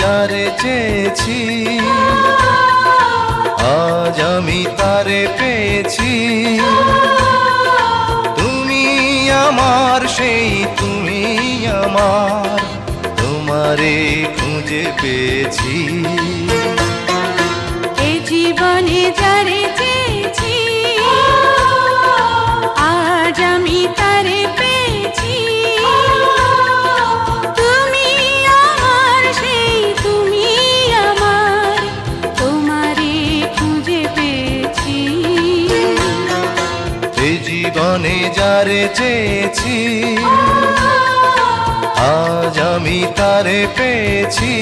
যারে চেয়েছি, আজ আমি তারে পেয়েছি। তুমি আমার সেই তুমি আমার, তোমারে খুঁজে পেয়েছি। এই জীবনে যারে চেয়েছি, আজ আমি তারে পেয়েছি। তুমি আমার সেই তুমি আমার, তোমারে খুঁজে পেয়েছি। এই জীবনে যারে চেয়েছি, আজ আমি তারে পেয়েছি।